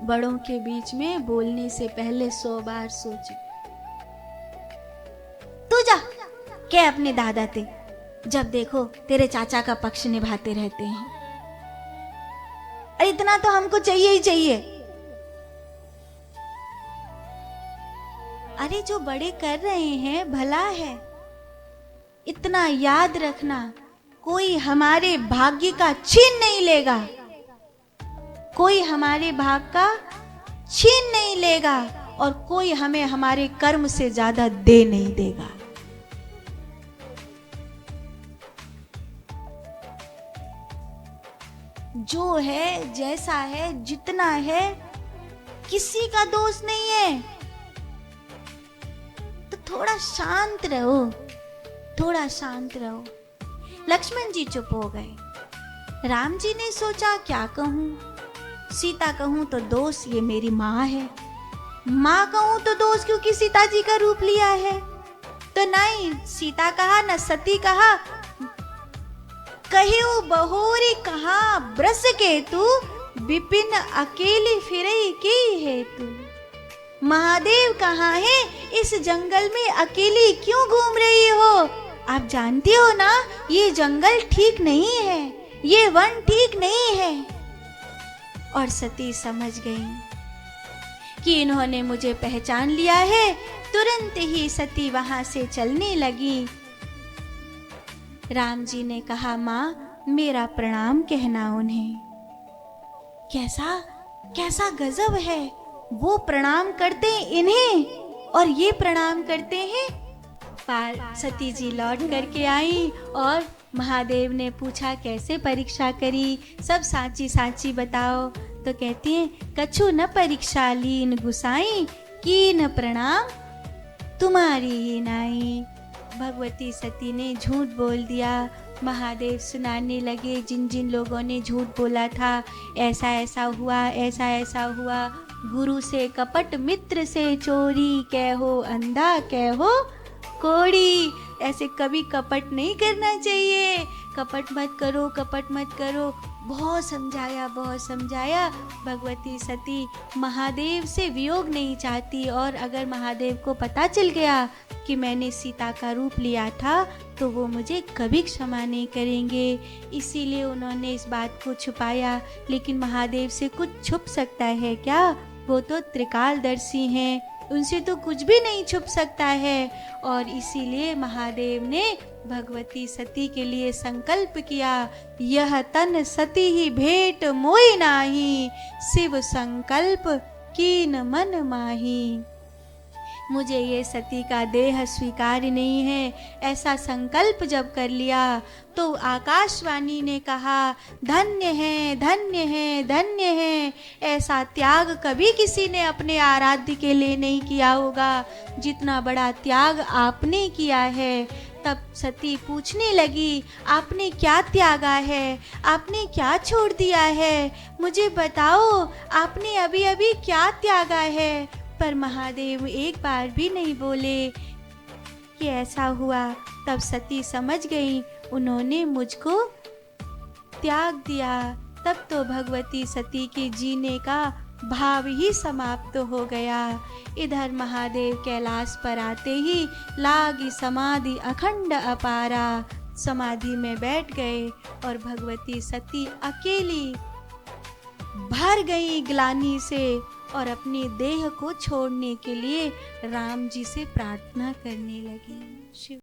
बड़ों के बीच में बोलने से पहले 100 बार सोचे। तू जा क्या अपने दादा ते, जब देखो तेरे चाचा का पक्ष निभाते रहते हैं। अरे इतना तो हमको चाहिए ही चाहिए। अरे जो बड़े कर रहे हैं भला है, इतना याद रखना, कोई हमारे भाग्य का छीन नहीं लेगा, कोई हमारे भाग का छीन नहीं लेगा, और कोई हमें हमारे कर्म से ज्यादा दे नहीं देगा। जो है जैसा है जितना है किसी का दोष नहीं है। तो थोड़ा शांत रहो, थोड़ा शांत रहो। लक्ष्मण जी चुप हो गए। राम जी ने सोचा क्या कहूं, सीता कहूं तो दोष ये मेरी माँ है, माँ कहूं तो दोष क्योंकि सीता जी का रूप लिया है। तो नहीं सीता कहा न सती कहा, कहियो बहोरी कहा ब्रस के तू, विपिन अकेली फिरई की है तू। महादेव कहाँ है, इस जंगल में अकेली क्यों घूम रही हो। आप जानती हो ना ये जंगल ठीक नहीं है, ये वन ठीक नहीं है। और सती समझ गई कि इन्होंने मुझे पहचान लिया है। तुरंत ही सती वहां से चलने लगी। राम जी ने कहा माँ मेरा प्रणाम कहना उन्हें। कैसा कैसा गजब है, वो प्रणाम करते इन्हें और ये प्रणाम करते हैं। सती जी लौट करके आई और महादेव ने पूछा कैसे परीक्षा करी, सब साची साची बताओ। तो कहती हैं कछु न परीक्षा लीन गुसाई, कीन प्रणाम तुम्हारी ही नाई। भगवती सती ने झूठ बोल दिया। महादेव सुनाने लगे जिन जिन लोगों ने झूठ बोला था, ऐसा ऐसा हुआ, ऐसा ऐसा हुआ। गुरु से कपट, मित्र से चोरी, कहो अंधा कहो कोड़ी। ऐसे कभी कपट नहीं करना चाहिए, कपट मत करो, कपट मत करो। बहुत समझाया, बहुत समझाया। भगवती सती महादेव से वियोग नहीं चाहती, और अगर महादेव को पता चल गया कि मैंने सीता का रूप लिया था तो वो मुझे कभी क्षमा नहीं करेंगे। इसीलिए उन्होंने इस बात को छुपाया। लेकिन महादेव से कुछ छुप सकता है क्या, वो तो त्रिकालदर्शी हैं, उनसे तो कुछ भी नहीं छुप सकता है। और इसीलिए महादेव ने भगवती सती के लिए संकल्प किया, यह तन सती ही भेंट मोई नाही, शिव संकल्प कीन मन माही। मुझे ये सती का देह स्वीकार्य नहीं है। ऐसा संकल्प जब कर लिया तो आकाशवाणी ने कहा धन्य है, धन्य है, धन्य है। ऐसा त्याग कभी किसी ने अपने आराध्य के लिए नहीं किया होगा जितना बड़ा त्याग आपने किया है। तब सती पूछने लगी आपने क्या त्यागा है, आपने क्या छोड़ दिया है, मुझे बताओ आपने अभी अभी क्या त्यागा है। पर महादेव एक बार भी नहीं बोले कि ऐसा हुआ। तब सती समझ गई उन्होंने मुझको त्याग दिया। तब तो भगवती सती के जीने का भाव ही समाप्त हो गया। इधर महादेव कैलाश पर आते ही लागी समाधि अखंड अपारा, समाधि में बैठ गए और भगवती सती अकेली भर गई ग्लानि से और अपने देह को छोड़ने के लिए राम जी से प्रार्थना करने लगी। शिव